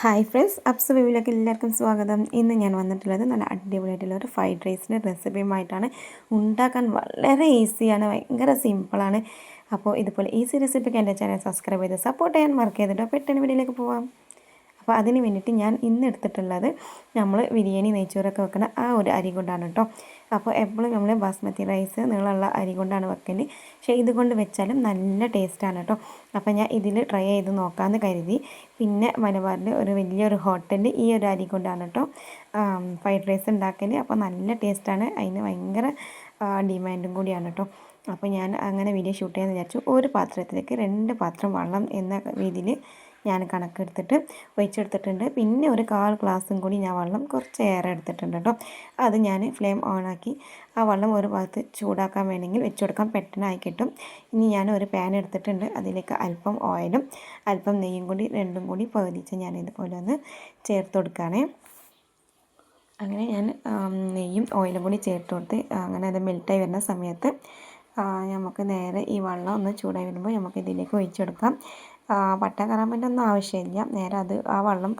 Hi friends, ups വേവിലേക്ക് എല്ലാവർക്കും സ്വാഗതം. ഇന്ന് ഞാൻ വന്നിട്ടുള്ളത് നല്ല അടിപൊളിയായിട്ടുള്ള ഒരു ഫ്രൈഡ് റൈസിൻ്റെ റെസിപ്പിയുമായിട്ടാണ്. ഉണ്ടാക്കാൻ വളരെ ഈസിയാണ്, ഭയങ്കര സിമ്പിളാണ്. അപ്പോൾ ഇതുപോലെ ഈസി റെസിപ്പിക്ക് എൻ്റെ ചാനൽ സബ്സ്ക്രൈബ് ചെയ്ത് സപ്പോർട്ട് ചെയ്യാൻ മറക്കരുത് കേട്ടോ. പെട്ടെന്ന് വീഡിയോയിലേക്ക് പോവാം. അപ്പോൾ അതിന് വേണ്ടിയിട്ട് ഞാൻ ഇന്ന് എടുത്തിട്ടുള്ളത് നമ്മൾ ബിരിയാണി നെയ്ച്ചോറൊക്കെ വെക്കുന്ന ആ ഒരു അരി കൊണ്ടാണ് കേട്ടോ. അപ്പോൾ എപ്പോഴും നമ്മൾ ബാസ്മതി റൈസ് നീളമുള്ള അരി കൊണ്ടാണ് വെക്കല്. പക്ഷേ ഇതുകൊണ്ട് വെച്ചാലും നല്ല ടേസ്റ്റാണ് കേട്ടോ. അപ്പോൾ ഞാൻ ഇതിൽ ട്രൈ ചെയ്ത് നോക്കാമെന്ന് കരുതി. പിന്നെ മലബാറിൻ്റെ ഒരു വലിയൊരു ഹോട്ടലിൽ ഈ ഒരു അരി കൊണ്ടാണ് കേട്ടോ ഫ്രൈഡ് റൈസ് ഉണ്ടാക്കൽ. അപ്പോൾ നല്ല ടേസ്റ്റാണ്, അതിന് ഭയങ്കര ഡിമാൻഡും കൂടിയാണ് കേട്ടോ. അപ്പോൾ ഞാൻ അങ്ങനെ വീഡിയോ ഷൂട്ട് ചെയ്യാമെന്ന് വിചാരിച്ചു. ഒരു പാത്രത്തിലേക്ക് 2 പാത്രം വെള്ളം എന്ന രീതിയിൽ ഞാൻ കണക്കെടുത്തിട്ട് ഒഴിച്ചെടുത്തിട്ടുണ്ട്. പിന്നെ ഒരു 1/4 ഗ്ലാസും കൂടി ഞാൻ വെള്ളം കുറച്ച് ഏറെ എടുത്തിട്ടുണ്ട് കേട്ടോ. അത് ഞാൻ ഫ്ലെയിം ഓണാക്കി ആ വെള്ളം ഒരു ഭാഗത്ത് ചൂടാക്കാൻ വേണമെങ്കിൽ വെച്ച് കൊടുക്കാം, പെട്ടെന്നായി കിട്ടും. ഇനി ഞാൻ ഒരു പാൻ എടുത്തിട്ടുണ്ട്. അതിലേക്ക് അല്പം ഓയിലും അല്പം നെയ്യും കൂടി രണ്ടും കൂടി പകുതിച്ച് ഞാൻ ഇതുപോലെ ഒന്ന് ചേർത്ത് കൊടുക്കുകയാണേ. അങ്ങനെ ഞാൻ നെയ്യും ഓയിലും കൂടി ചേർത്ത് കൊടുത്ത് അങ്ങനെ അത് മെൽറ്റായി വരുന്ന സമയത്ത് നമുക്ക് നേരെ ഈ വെള്ളം ഒന്ന് ചൂടായി വരുമ്പോൾ നമുക്ക് ഇതിലേക്ക് ഒഴിച്ചെടുക്കാം. പട്ട കറാമ്പൻ്റെ ഒന്നും ആവശ്യമില്ല, നേരെ അത് ആ വെള്ളം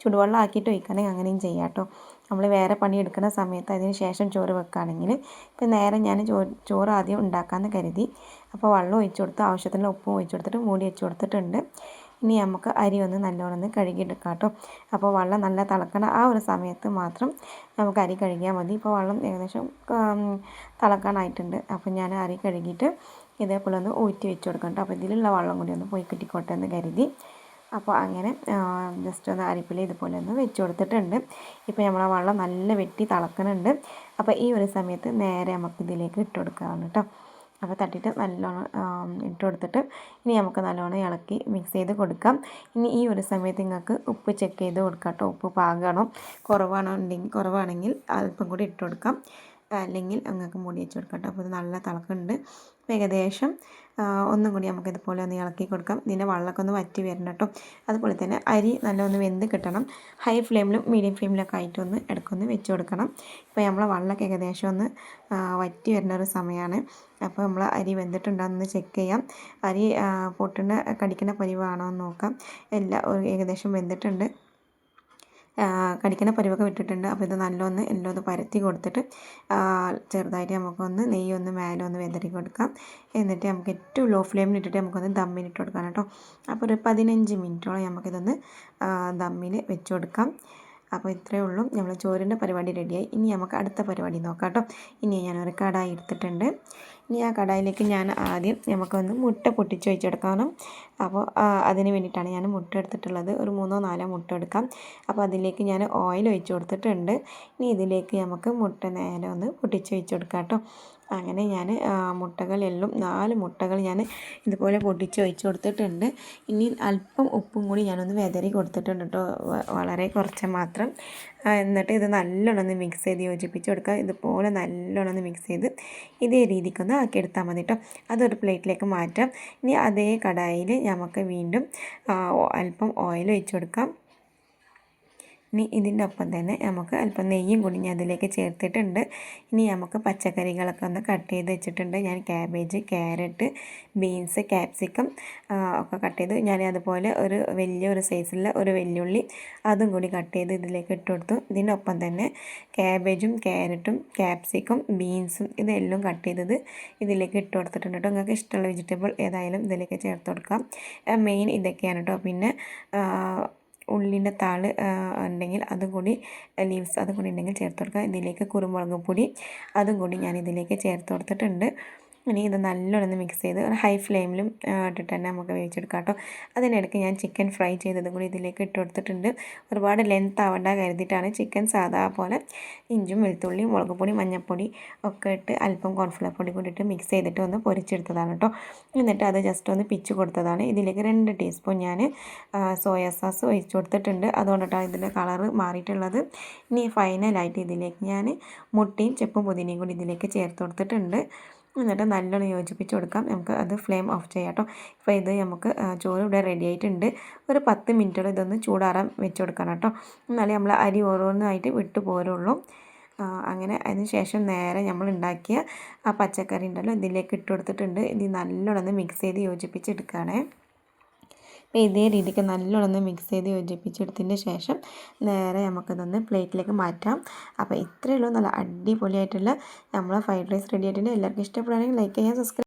ചുടുവെള്ളം ആക്കിയിട്ട് ഒഴിക്കണമെങ്കിൽ അങ്ങനെയും ചെയ്യാം കേട്ടോ. നമ്മൾ വേറെ പണി എടുക്കുന്ന സമയത്ത് അതിന് ശേഷം ചോറ് വെക്കുകയാണെങ്കിൽ ഇപ്പം നേരെ ഞാൻ ചോറ് ആദ്യം ഉണ്ടാക്കാമെന്ന് കരുതി. അപ്പോൾ വെള്ളം ഒഴിച്ചു കൊടുത്ത് ആവശ്യത്തിനുള്ള ഉപ്പും ഒഴിച്ചു കൊടുത്തിട്ട് മൂടി വെച്ച് കൊടുത്തിട്ടുണ്ട്. ഇനി നമുക്ക് അരി ഒന്ന് നല്ലോണം ഒന്ന് കഴുകിയെടുക്കാം കേട്ടോ. അപ്പോൾ വെള്ളം നല്ല തിളക്കണ ആ ഒരു സമയത്ത് മാത്രം നമുക്ക് അരി കഴുകിയാൽ മതി. ഇപ്പോൾ വെള്ളം ഏകദേശം തിളക്കാനായിട്ടുണ്ട്. അപ്പോൾ ഞാൻ അരി കഴുകിയിട്ട് ഇതേപോലെ ഒന്ന് ഊറ്റി വെച്ച് കൊടുക്കാം കേട്ടോ. അപ്പോൾ ഇതിലുള്ള വെള്ളം കൂടി ഒന്ന് പോയി കിട്ടിക്കോട്ടെ എന്ന് കരുതി. അപ്പോൾ അങ്ങനെ ജസ്റ്റ് ഒന്ന് അരിപ്പിൽ ഇതുപോലെ ഒന്ന് വെച്ച് കൊടുത്തിട്ടുണ്ട്. ഇപ്പോൾ നമ്മളെ വെള്ളം നല്ല വെട്ടി തിളക്കുന്നുണ്ട്. അപ്പോൾ ഈ ഒരു സമയത്ത് നേരെ നമുക്ക് ഇതിലേക്ക് ഇട്ട് കൊടുക്കുകയാണ് കേട്ടോ. അപ്പോൾ തട്ടിയിട്ട് നല്ലോണം ഇട്ട് കൊടുത്തിട്ട് ഇനി നമുക്ക് നല്ലോണം ഇളക്കി മിക്സ് ചെയ്ത് കൊടുക്കാം. ഇനി ഈ ഒരു സമയത്ത് നിങ്ങൾക്ക് ഉപ്പ് ചെക്ക് ചെയ്ത് കൊടുക്കാം കേട്ടോ. ഉപ്പ് പാകമാണോ കുറവാണെങ്കിൽ അല്പം കൂടി ഇട്ട് കൊടുക്കാം, അല്ലെങ്കിൽ നിങ്ങൾക്ക് മൂടി വെച്ച് കൊടുക്കാം കേട്ടോ. അപ്പോൾ ഇത് നല്ല തിളക്കുന്നുണ്ട്. ഏകദേശം ഒന്നും കൂടി നമുക്ക് ഇതുപോലെ ഒന്ന് ഇളക്കി കൊടുക്കാം. ഇതിൻ്റെ വെള്ളമൊക്കെ ഒന്ന് വറ്റി വരണം കേട്ടോ. അതുപോലെ തന്നെ അരി നല്ലൊന്ന് വെന്ത് കിട്ടണം. ഹൈ ഫ്ലെയിമിലും മീഡിയം ഫ്ലെയിമിലൊക്കെ ആയിട്ടൊന്ന് ഇടയ്ക്കൊന്ന് വെച്ച് കൊടുക്കണം. ഇപ്പോൾ നമ്മളെ വെള്ളമൊക്കെ ഏകദേശം ഒന്ന് വറ്റി വരുന്ന ഒരു സമയമാണ്. അപ്പോൾ നമ്മൾ അരി വെന്തിട്ടുണ്ടോയെന്ന് ചെക്ക് ചെയ്യാം. അരി കടിക്കുന്ന പരിവാണോ എന്ന് നോക്കാം. എല്ലാം ഏകദേശം വെന്തിട്ടുണ്ട്, കടിക്കുന്ന പരിവൊക്കെ വിട്ടിട്ടുണ്ട്. അപ്പോൾ ഇത് നല്ലൊന്ന് എല്ലാം ഒന്ന് പരത്തി കൊടുത്തിട്ട് ചെറുതായിട്ട് നമുക്കൊന്ന് നെയ്യൊന്ന് മേലെ ഒന്ന് വെതറി കൊടുക്കാം. എന്നിട്ട് നമുക്ക് ഏറ്റവും ലോ ഫ്ലെയിമിൽ ഇട്ടിട്ട് നമുക്കൊന്ന് ദമ്മിലിട്ട് കൊടുക്കാം കേട്ടോ. അപ്പോൾ ഒരു 15 മിനിറ്റോളം നമുക്കിതൊന്ന് ദമ്മിൽ വെച്ച് കൊടുക്കാം. അപ്പോൾ ഇത്രയേ ഉള്ളൂ, നമ്മൾ ചോറിൻ്റെ പരിപാടി റെഡിയായി. ഇനി നമുക്ക് അടുത്ത പരിപാടി നോക്കാം കേട്ടോ. ഇനി ഞാനൊരു കടായി എടുത്തിട്ടുണ്ട്. ഇനി ആ കടായിലേക്ക് ഞാൻ ആദ്യം നമുക്കൊന്ന് മുട്ട പൊട്ടിച്ച് വെച്ചെടുക്കണം. അപ്പോൾ അതിന് വേണ്ടിയിട്ടാണ് ഞാൻ മുട്ട എടുത്തിട്ടുള്ളത്. ഒരു 3-4 മുട്ട എടുക്കാം. അപ്പോൾ അതിലേക്ക് ഞാൻ ഓയിൽ ഒഴിച്ച് കൊടുത്തിട്ടുണ്ട്. ഇനി ഇതിലേക്ക് നമുക്ക് മുട്ട നേരെ ഒന്ന് പൊട്ടിച്ച് വെച്ച് കൊടുക്കാം കേട്ടോ. അങ്ങനെ ഞാൻ മുട്ടകളെല്ലാം 4 മുട്ടകൾ ഞാൻ ഇതുപോലെ പൊട്ടിച്ച് ഒഴിച്ച് കൊടുത്തിട്ടുണ്ട്. ഇനി അല്പം ഉപ്പും കൂടി ഞാനൊന്ന് വെതറി കൊടുത്തിട്ടുണ്ട് കേട്ടോ, വളരെ കുറച്ച് മാത്രം. എന്നിട്ട് ഇത് നല്ലോണം ഒന്ന് മിക്സ് ചെയ്ത് യോജിപ്പിച്ച് കൊടുക്കുക. ഇതുപോലെ നല്ലോണം ഒന്ന് മിക്സ് ചെയ്ത് ഇതേ രീതിക്കൊന്ന് ആക്കിയെടുത്താൽ മതി കേട്ടോ. അതൊരു പ്ലേറ്റിലേക്ക് മാറ്റാം. ഇനി അതേ കടായിൽ നമുക്ക് വീണ്ടും അല്പം ഓയിൽ ഒഴിച്ച് കൊടുക്കാം. ഇനി ഇതിൻ്റെ ഒപ്പം തന്നെ നമുക്ക് അല്പം നെയ്യും കൂടി ഞാൻ അതിലേക്ക് ചേർത്തിട്ടുണ്ട്. ഇനി നമുക്ക് പച്ചക്കറികളൊക്കെ ഒന്ന് കട്ട് ചെയ്ത് വെച്ചിട്ടുണ്ട്. ഞാൻ ക്യാബേജ്, ക്യാരറ്റ്, ബീൻസ്, ക്യാപ്സിക്കം ഒക്കെ കട്ട് ചെയ്ത് ഞാൻ അതുപോലെ ഒരു വലിയൊരു സൈസിലുള്ള ഒരു വെല്ലുള്ളി അതും കൂടി കട്ട് ചെയ്ത് ഇതിലേക്ക് ഇട്ട് കൊടുത്തു. ഇതിൻ്റെ ഒപ്പം തന്നെ ക്യാബേജും ക്യാരറ്റും ക്യാപ്സിക്കം ബീൻസും ഇതെല്ലാം കട്ട് ചെയ്തത് ഇതിലേക്ക് ഇട്ട് കൊടുത്തിട്ടുണ്ട് കേട്ടോ. നിങ്ങൾക്ക് ഇഷ്ടമുള്ള വെജിറ്റബിൾ ഏതായാലും ഇതിലേക്ക് ചേർത്ത് കൊടുക്കാം. മെയിൻ ഇതൊക്കെയാണ് കേട്ടോ. പിന്നെ ഉള്ളിൻ്റെ താള് ഉണ്ടെങ്കിൽ അതും കൂടി ലീവ്സ് അതും കൂടി ഉണ്ടെങ്കിൽ ചേർത്ത് കൊടുക്കുക. ഇതിലേക്ക് കുരുമുളക് പൊടി അതും കൂടി ഞാൻ ഇതിലേക്ക് ചേർത്ത് കൊടുത്തിട്ടുണ്ട്. ഇനി ഇത് നല്ലോണം മിക്സ് ചെയ്ത് ഹൈ ഫ്ലെയിമിലും ഇട്ടിട്ട് തന്നെ നമുക്ക് വേവിച്ചെടുക്കാം കേട്ടോ. അതിനിടയ്ക്ക് ഞാൻ ചിക്കൻ ഫ്രൈ ചെയ്തതും കൂടി ഇതിലേക്ക് ഇട്ട് കൊടുത്തിട്ടുണ്ട്. ഒരുപാട് ലെങ്ത് ആവേണ്ട കരുതിയിട്ടാണ് ചിക്കൻ സാധാ പോലെ ഇഞ്ചും വെളുത്തുള്ളി മുളക് പൊടി മഞ്ഞൾപ്പൊടി ഒക്കെ ഇട്ട് അല്പം കോൺഫ്ലവർ പൊടി കൂടി ഇട്ട് മിക്സ് ചെയ്തിട്ട് ഒന്ന് പൊരിച്ചെടുത്തതാണ് കേട്ടോ. എന്നിട്ട് അത് ജസ്റ്റ് ഒന്ന് പിച്ച് കൊടുത്തതാണ്. ഇതിലേക്ക് 2 ടീസ്പൂൺ ഞാൻ സോയാ സോസ് ഒഴിച്ച് കൊടുത്തിട്ടുണ്ട്. അതുകൊണ്ടിട്ടാണ് ഇതിൻ്റെ കളറ് മാറിയിട്ടുള്ളത്. ഇനി ഫൈനലായിട്ട് ഇതിലേക്ക് ഞാൻ മുട്ടയും ചെപ്പും പുതിനയും കൂടി ഇതിലേക്ക് ചേർത്ത് കൊടുത്തിട്ടുണ്ട്. എന്നിട്ട് നല്ലോണം യോജിപ്പിച്ച് കൊടുക്കാം. നമുക്ക് അത് ഫ്ലെയിം ഓഫ് ചെയ്യാം കേട്ടോ. ഇപ്പോൾ ഇത് നമുക്ക് ചോറ് ഇവിടെ റെഡി ആയിട്ടുണ്ട്. ഒരു 10 മിനിറ്റോളം ഇതൊന്ന് ചൂടാറാൻ വെച്ച് കൊടുക്കണം കേട്ടോ. എന്നാലേ നമ്മൾ അരി ഓരോന്നായിട്ട് വിട്ടു പോരുള്ളൂ. അങ്ങനെ അതിന് ശേഷം നേരെ നമ്മൾ ഉണ്ടാക്കിയ ആ പച്ചക്കറി ഉണ്ടല്ലോ ഇതിലേക്ക് ഇട്ട് കൊടുത്തിട്ടുണ്ട്. ഇത് നല്ലോണം മിക്സ് ചെയ്ത് യോജിപ്പിച്ചെടുക്കുകയാണേ. അപ്പോൾ ഇതേ രീതിക്ക് നല്ലോണം ഒന്ന് മിക്സ് ചെയ്ത് യോജിപ്പിച്ചെടുത്തതിന് ശേഷം നേരെ നമുക്കിതൊന്ന് പ്ലേറ്റിലേക്ക് മാറ്റാം. അപ്പോൾ ഇത്രയേ ഉള്ളൂ, നല്ല അടിപൊളിയായിട്ടുള്ള നമ്മളെ ഫ്രൈഡ് റൈസ് റെഡി ആയിട്ടുണ്ട്. എല്ലാവർക്കും ഇഷ്ടപ്പെടുകയാണെങ്കിൽ ലൈക്ക് ചെയ്യാൻ, സബ്സ്ക്രൈബ്